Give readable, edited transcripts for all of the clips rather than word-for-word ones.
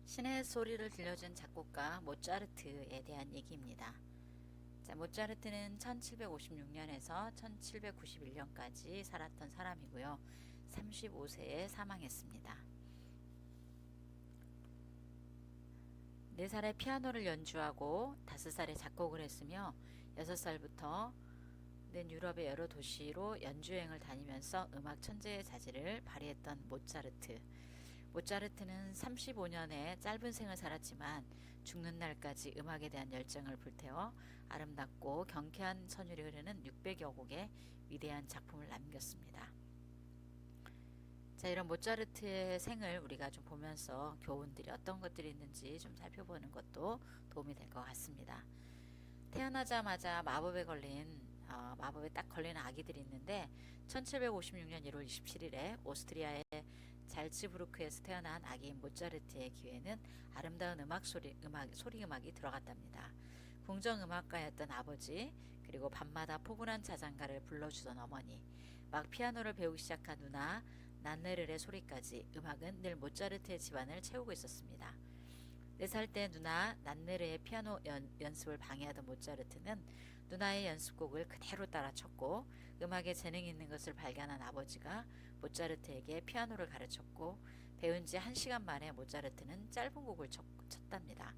신의 소리를 들려준 작곡가 모차르트에 대한 얘기입니다. 자, 모차르트는 1756년에서 1791년까지 살았던 사람이고요. 35세에 사망했습니다. 4살에 피아노를 연주하고 5살에 작곡을 했으며 6살부터 유럽의 여러 도시로 연주여행을 다니면서 음악 천재의 자질을 발휘했던 모차르트는 35년의 짧은 생을 살았지만 죽는 날까지 음악에 대한 열정을 불태워 아름답고 경쾌한 선율이 흐르는 600여 곡의 위대한 작품을 남겼습니다. 자, 이런 모차르트의 생을 우리가 좀 보면서 교훈들이 어떤 것들이 있는지 좀 살펴보는 것도 도움이 될 것 같습니다. 태어나자마자 마법에 딱 걸리는 아기들이 있는데 1756년 1월 27일에 오스트리아의 잘츠부르크에서 태어난 아기인 모차르트의 귀에는 아름다운 소리음악이 들어갔답니다. 궁정음악가였던 아버지, 그리고 밤마다 포근한 자장가를 불러주던 어머니, 막 피아노를 배우기 시작한 누나 난네르의 소리까지 음악은 늘 모차르트의 집안을 채우고 있었습니다. 4살 때 누나 난네르의 피아노 연습을 방해하던 모차르트는 누나의 연습곡을 그대로 따라 쳤고, 음악에 재능이 있는 것을 발견한 아버지가 모차르트에게 피아노를 가르쳤고, 배운 지 1시간 만에 모차르트는 짧은 곡을 쳤답니다.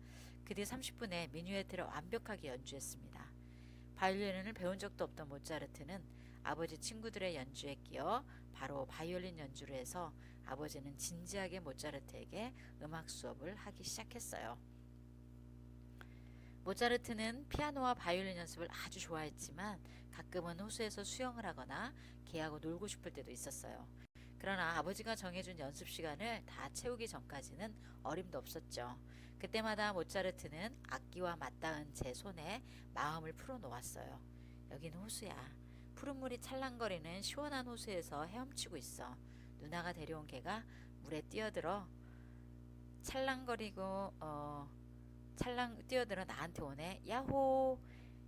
그 뒤 30분에 미뉴에트를 완벽하게 연주했습니다. 바이올린을 배운 적도 없던 모차르트는 아버지 친구들의 연주에 끼어 바로 바이올린 연주를 해서 아버지는 진지하게 모차르트에게 음악 수업을 하기 시작했어요. 모차르트는 피아노와 바이올린 연습을 아주 좋아했지만 가끔은 호수에서 수영을 하거나 개하고 놀고 싶을 때도 있었어요. 그러나 아버지가 정해준 연습 시간을 다 채우기 전까지는 어림도 없었죠. 그때마다 모차르트는 악기와 맞닿은 제 손에 마음을 풀어놓았어요. 여긴 호수야. 푸른 물이 찰랑거리는 시원한 호수에서 헤엄치고 있어. 누나가 데려온 개가 물에 뛰어들어 찰랑 뛰어들어 나한테 오네. 야호!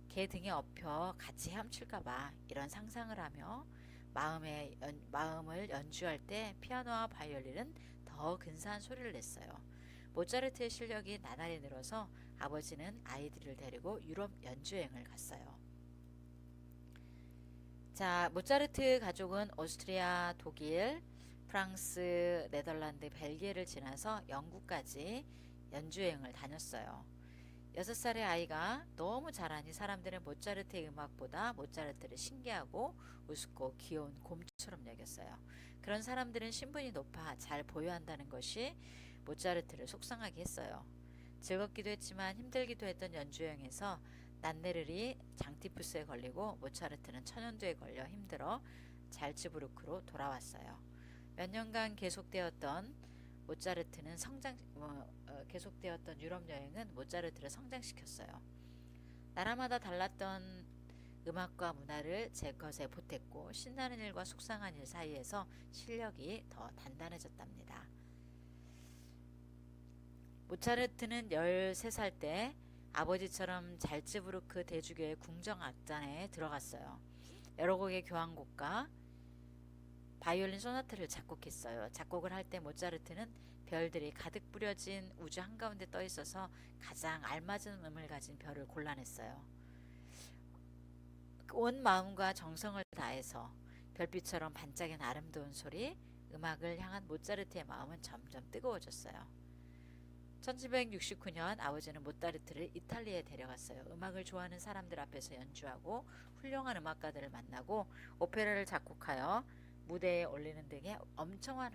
개 등에 엎여 같이 헤엄칠까봐 이런 상상을 하며 마음을 연주할 때 피아노와 바이올린은 더 근사한 소리를 냈어요. 모차르트의 실력이 나날이 늘어서 아버지는 아이들을 데리고 유럽 연주여행을 갔어요. 자, 모차르트 가족은 오스트리아, 독일, 프랑스, 네덜란드, 벨기에를 지나서 영국까지 연주여행을 다녔어요. 6살의 아이가 너무 잘하니 사람들은 모차르트의 음악보다 모차르트를 신기하고 우습고 귀여운 곰처럼 여겼어요. 그런 사람들은 신분이 높아 잘 보여한다는 것이 모차르트를 속상하게 했어요. 즐겁기도 했지만 힘들기도 했던 연주여행에서 난네르리 장티푸스에 걸리고 모차르트는 천연두에 걸려 힘들어 잘츠부르크로 돌아왔어요. 몇 년간 계속되었던 유럽 여행은 모차르트를 성장시켰어요. 나라마다 달랐던 음악과 문화를 제 것에 보탰고 신나는 일과 속상한 일 사이에서 실력이 더 단단해졌답니다. 모차르트는 13살 때 아버지처럼 잘츠부르크 대주교의 궁정악단에 들어갔어요. 여러 곡의 교향곡과 바이올린 소나트를 작곡했어요. 작곡을 할 때 모차르트는 별들이 가득 뿌려진 우주 한가운데 떠 있어서 가장 알맞은 음을 가진 별을 골라냈어요. 온 마음과 정성을 다해서 별빛처럼 반짝이는 아름다운 소리, 음악을 향한 모차르트의 마음은 점점 뜨거워졌어요. 1769년 아버지는 모차르트를 이탈리아에 데려갔어요. 음악을 좋아하는 사람들 앞에서 연주하고 훌륭한 음악가들을 만나고 오페라를 작곡하여 무대에 올리는 등의 엄청난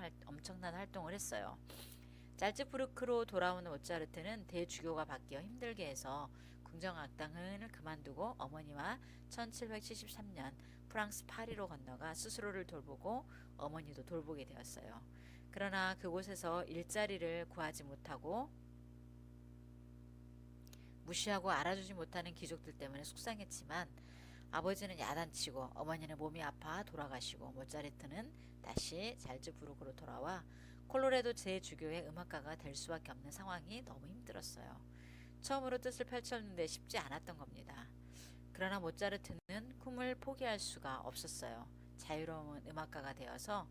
활동을 했어요. 잘츠부르크로 돌아오는 모차르트는 대주교가 바뀌어 힘들게 해서 궁정악단을 그만두고 어머니와 1773년 프랑스 파리로 건너가 스스로를 돌보고 어머니도 돌보게 되었어요. 그러나 그곳에서 일자리를 구하지 못하고 무시하고 알아주지 못하는 귀족들 때문에 속상했지만 아버지는 야단치고 어머니는 몸이 아파 돌아가시고 모차르트는 다시 잘츠부르크로 돌아와 콜로레도 제주교의 음악가가 될 수밖에 없는 상황이 너무 힘들었어요. 처음으로 뜻을 펼쳤는데 쉽지 않았던 겁니다. 그러나 모차르트는 꿈을 포기할 수가 없었어요. 자유로운 음악가가 되어서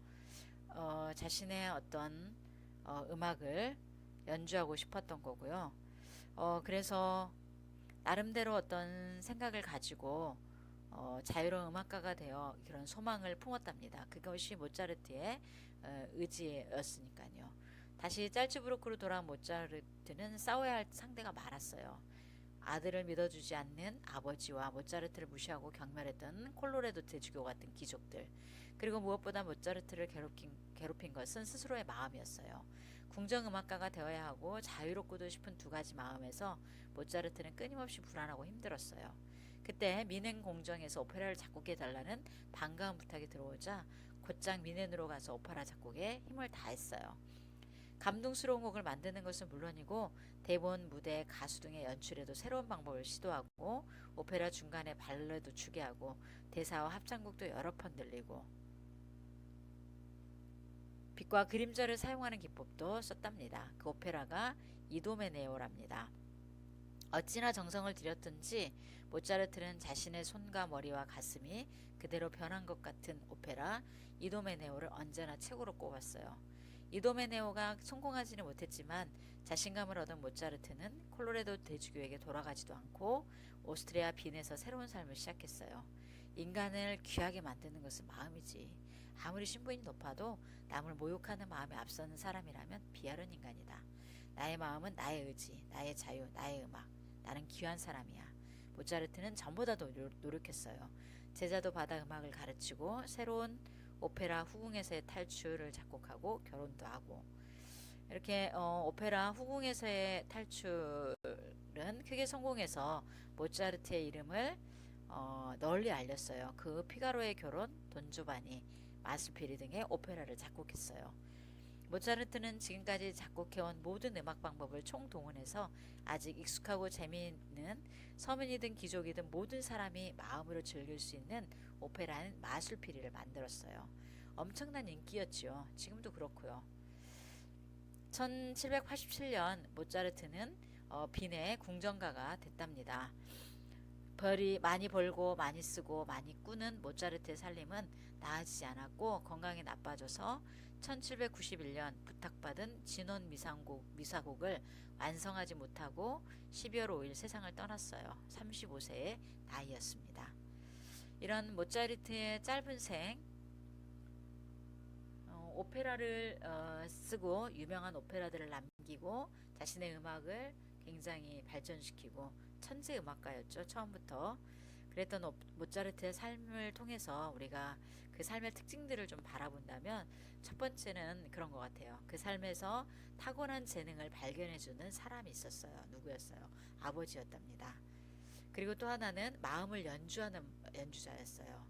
자신의 어떤 음악을 연주하고 싶었던 거고요. 그래서 나름대로 어떤 생각을 가지고 자유로운 음악가가 되어 그런 소망을 품었답니다. 그것이 모차르트의 의지였으니까요. 다시 짤츠부르크로 돌아온 모차르트는 싸워야 할 상대가 많았어요. 아들을 믿어주지 않는 아버지와 모차르트를 무시하고 경멸했던 콜로레도 대주교 같은 귀족들, 그리고 무엇보다 모차르트를 괴롭힌 것은 스스로의 마음이었어요. 궁정음악가가 되어야 하고 자유롭고도 싶은 두 가지 마음에서 모차르트는 끊임없이 불안하고 힘들었어요. 그때 미넨 공정에서 오페라를 작곡해달라는 반가운 부탁이 들어오자 곧장 미넨으로 가서 오페라 작곡에 힘을 다했어요. 감동스러운 곡을 만드는 것은 물론이고 대본, 무대, 가수 등의 연출에도 새로운 방법을 시도하고 오페라 중간에 발레도 추게 하고 대사와 합창곡도 여러 번 늘리고 빛과 그림자를 사용하는 기법도 썼답니다. 그 오페라가 이도메네오랍니다. 어찌나 정성을 들였든지 모차르트는 자신의 손과 머리와 가슴이 그대로 변한 것 같은 오페라 이도메네오를 언제나 최고로 꼽았어요. 이도메네오가 성공하지는 못했지만 자신감을 얻은 모차르트는 콜로레도 대주교에게 돌아가지도 않고 오스트리아 빈에서 새로운 삶을 시작했어요. 인간을 귀하게 만드는 것은 마음이지. 아무리 신분이 높아도 남을 모욕하는 마음에 앞서는 사람이라면 비하른 인간이다. 나의 마음은 나의 의지, 나의 자유, 나의 음악. 나는 귀한 사람이야. 모차르트는 전보다 더 노력했어요. 제자도 받아 음악을 가르치고 새로운 오페라 후궁에서의 탈출을 작곡하고 결혼도 하고, 이렇게 오페라 후궁에서의 탈출은 크게 성공해서 모차르트의 이름을 널리 알렸어요. 그 피가로의 결혼, 돈조바니, 마술피리 등의 오페라를 작곡했어요. 모차르트는 지금까지 작곡해온 모든 음악 방법을 총동원해서 아직 익숙하고 재미있는 서민이든 귀족이든 모든 사람이 마음으로 즐길 수 있는 오페라인 마술피리를 만들었어요. 엄청난 인기였죠. 지금도 그렇고요. 1787년 모차르트는 빈의 궁정가가 됐답니다. 많이 벌고 많이 쓰고 많이 꾸는 모차르트의 살림은 나아지지 않았고 건강이 나빠져서 1791년 부탁받은 진원 미사곡을 완성하지 못하고 12월 5일 세상을 떠났어요. 35세의 나이였습니다. 이런 모차르트의 짧은 생, 오페라를 쓰고 유명한 오페라들을 남기고 자신의 음악을 굉장히 발전시키고 천재 음악가였죠. 처음부터. 그랬던 모차르트의 삶을 통해서 우리가 그 삶의 특징들을 좀 바라본다면 첫 번째는 그런 것 같아요. 그 삶에서 타고난 재능을 발견해주는 사람이 있었어요. 누구였어요? 아버지였답니다. 그리고 또 하나는 마음을 연주하는 연주자였어요.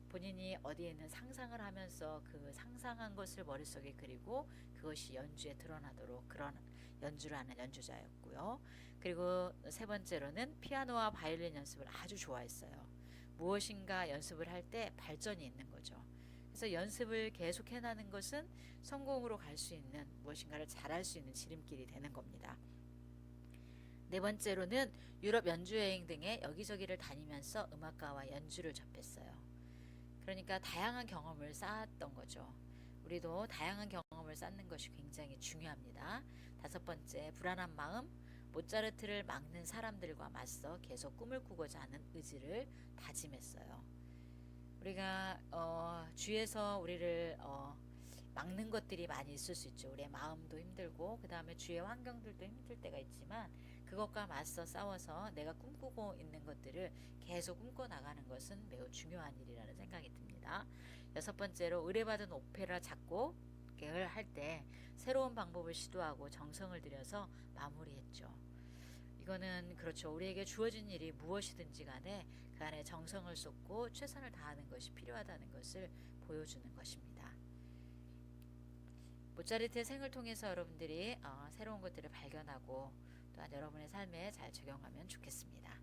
본인이 어디에 있는 상상을 하면서 그 상상한 것을 머릿속에 그리고 그것이 연주에 드러나도록 그런 연주를 하는 연주자였고요. 그리고 세 번째로는 피아노와 바이올린 연습을 아주 좋아했어요. 무엇인가 연습을 할 때 발전이 있는 거죠. 그래서 연습을 계속 해나는 것은 성공으로 갈 수 있는, 무엇인가를 잘할 수 있는 지름길이 되는 겁니다. 네 번째로는 유럽 연주여행 등의 여기저기를 다니면서 음악가와 연주를 접했어요. 그러니까 다양한 경험을 쌓았던 거죠. 우리도 다양한 경험을 쌓는 것이 굉장히 중요합니다. 다섯 번째, 불안한 마음, 모차르트를 막는 사람들과 맞서 계속 꿈을 꾸고자 하는 의지를 다짐했어요. 우리가 주위에서 우리를 막는 것들이 많이 있을 수 있죠. 우리의 마음도 힘들고 그 다음에 주위의 환경들도 힘들 때가 있지만 그것과 맞서 싸워서 내가 꿈꾸고 있는 것들을 계속 꿈꿔 나가는 것은 매우 중요한 일이라는 생각이 듭니다. 여섯 번째로 의뢰받은 오페라 작곡을 할 때 새로운 방법을 시도하고 정성을 들여서 마무리했죠. 이거는 그렇죠. 우리에게 주어진 일이 무엇이든지 간에 그 안에 정성을 쏟고 최선을 다하는 것이 필요하다는 것을 보여주는 것입니다. 모차르트의 생을 통해서 여러분들이 새로운 것들을 발견하고 또한 여러분의 삶에 잘 적용하면 좋겠습니다.